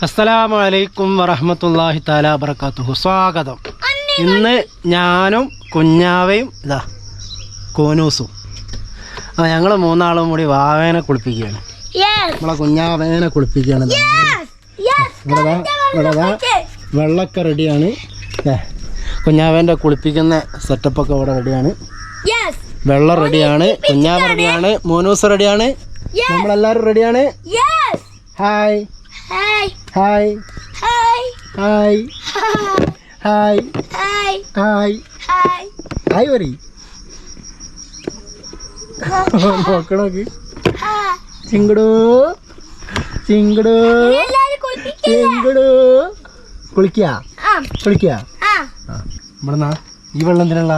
അസ്സലാമു അലൈക്കും വറഹ്മത്തുള്ളാഹി തആല വബറകാതുഹു. സ്വാഗതം. ഇന്ന് ഞാനും കുഞ്ഞാവയും കോനൂസും ഞങ്ങൾ മൂന്നാളും കൂടി വാവേനെ കുളിപ്പിക്കുകയാണ്. നമ്മളെ കുഞ്ഞാവേനെ കുളിപ്പിക്കുകയാണ്. വെള്ളമൊക്കെ റെഡിയാണ്. കുഞ്ഞാവേൻ്റെ കുളിപ്പിക്കുന്ന സെറ്റപ്പൊക്കെ ഇവിടെ റെഡിയാണ്. വെള്ളം റെഡിയാണ്, കുഞ്ഞാവ റെഡിയാണ്, മോനൂസ് റെഡിയാണ്, നമ്മളെല്ലാവരും റെഡിയാണ്. Hi hi hi hi hi hi hi പറ നോക്കണോക്ക്. ചിങ്കടോ ചിങ്കടോ ചിങ്കടോ കുളിക്കാ കുളിക്കാ. ഇവിടെന്നാ ഈ വെള്ളം എന്തിനുള്ള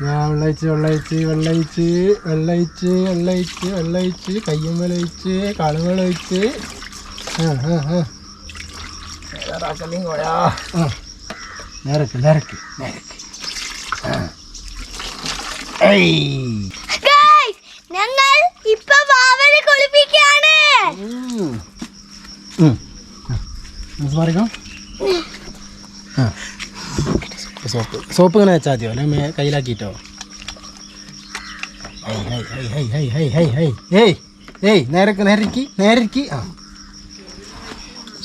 വെള്ളയിച്ച് വെള്ളയിച്ച് വെള്ളയിച്ച് വെള്ളയിച്ച് വെള്ളയിച്ച് വെള്ളയിച്ച് കയ്യും വെള്ളയിച്ച് കാളുകളൊഴിച്ച് നേരക്ക് നേരക്ക് നേരക്ക്. ഞങ്ങൾ ഇപ്പൊ വാവനെ കുളിപ്പിക്കുകയാണ്. സോപ്പ് സോപ്പ് ഇങ്ങനെ വെച്ചാൽ മതിയോ അല്ലെ കയ്യിലാക്കിയിട്ടോ? നേരക്ക് നേരക്ക് നേരക്ക്. ആ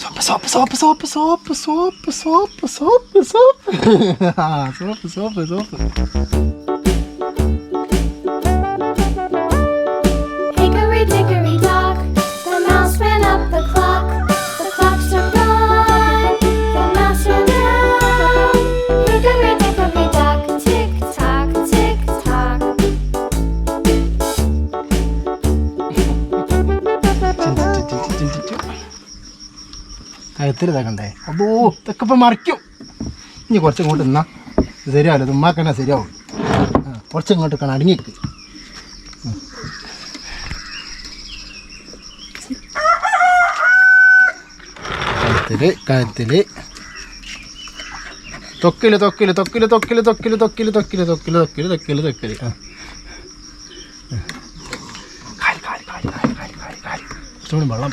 soap soap soap soap soap soap soap soap ആ സോപ്പ് സോപ്പ് സോപ്പ്. കഴുത്തിൽ ഇതാക്കണ്ടേ? അപ്പോ ഇതൊക്കെ ഇപ്പം മറിക്കും. ഇനി കുറച്ചിങ്ങോട്ട് നിന്നാ ശരിയാവില്ല, ഇത് ഉമ്മാക്കന്നെ ശരിയാവും. കുറച്ചിങ്ങോട്ട് കാണാൻ അടങ്ങിക്ക്. കഴുത്തില് തൊക്കില് തൊക്കില് തൊക്കില് തൊക്കില് തൊക്കില് തൊക്കില് തൊക്കില് തൊക്കില് തൊക്കില് തൊക്കില് തൊക്കില്. കുറച്ചുകൂടി വെള്ളം.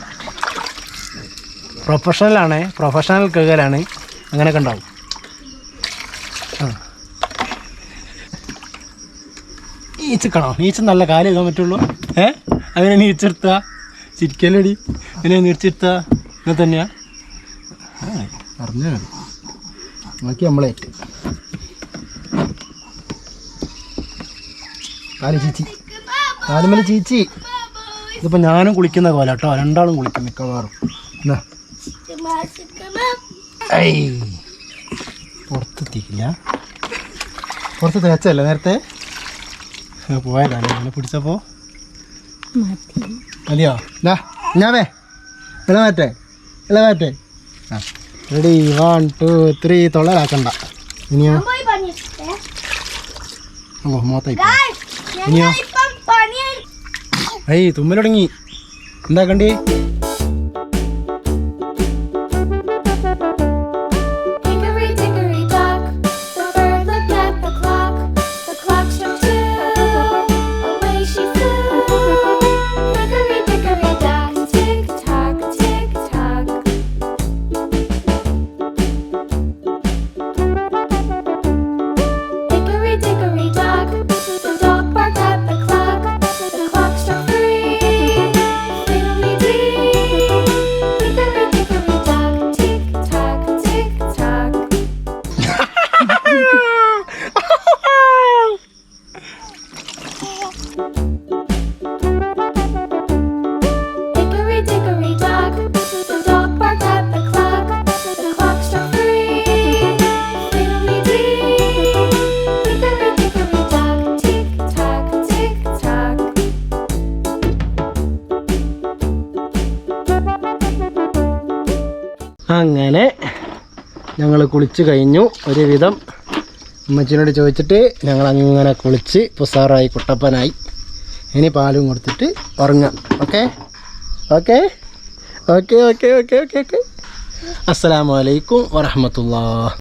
പ്രൊഫഷണലാണ്, പ്രൊഫഷണൽ കഴുകലാണ്. അങ്ങനെയൊക്കെ ഉണ്ടാവും. നീച്ചിക്കണോ? നീച്ച് നല്ല കാല് കഴുകാൻ പറ്റുള്ളൂ. അങ്ങനെ നീച്ചെടുത്താ ചിരിക്കലടി, അങ്ങനെ നീർച്ചെടുത്താ ഇങ്ങനെ തന്നെയാ. അറിഞ്ഞാൽ മതി. നോക്കി നമ്മളേറ്റ് കാല് ചീച്ചി, കാലുമേൽ ചീച്ചി. ഇതിപ്പോൾ ഞാനും കുളിക്കുന്ന പോലെ കേട്ടോ, രണ്ടാളും കുളിക്കും മിക്കവാറും. എന്നാ പുറത്തെത്തിക്കില്ല, പുറത്ത് തേച്ചല്ലേ നേരത്തെ പോയതാണ്. എന്നെ പിടിച്ചപ്പോൾ മതിയോ? എന്നാ ഞാവേ ഇളമാറ്റേ ഇളമാറ്റേ. ആ റെഡി, 1 2 3. തൊള്ളലാക്കണ്ട. ഇനിയോ? ഓ മോത്തായി. ഇനിയോ? തുമ്മൽ തുടങ്ങി. എന്താക്കണ്ടേ? അങ്ങനെ ഞങ്ങൾ കുളിച്ച് കഴിഞ്ഞു ഒരുവിധം. അമ്മച്ചിനോട് ചോദിച്ചിട്ട് ഞങ്ങളങ്ങനെ കുളിച്ച് പുസാറായി കുട്ടപ്പനായി. ഇനി പാലും കൊടുത്തിട്ട് ഉറങ്ങാം. Okay okay okay okay okay okay okay. അസ്സലാമു അലൈക്കും വറഹ്മത്തുള്ളാഹി.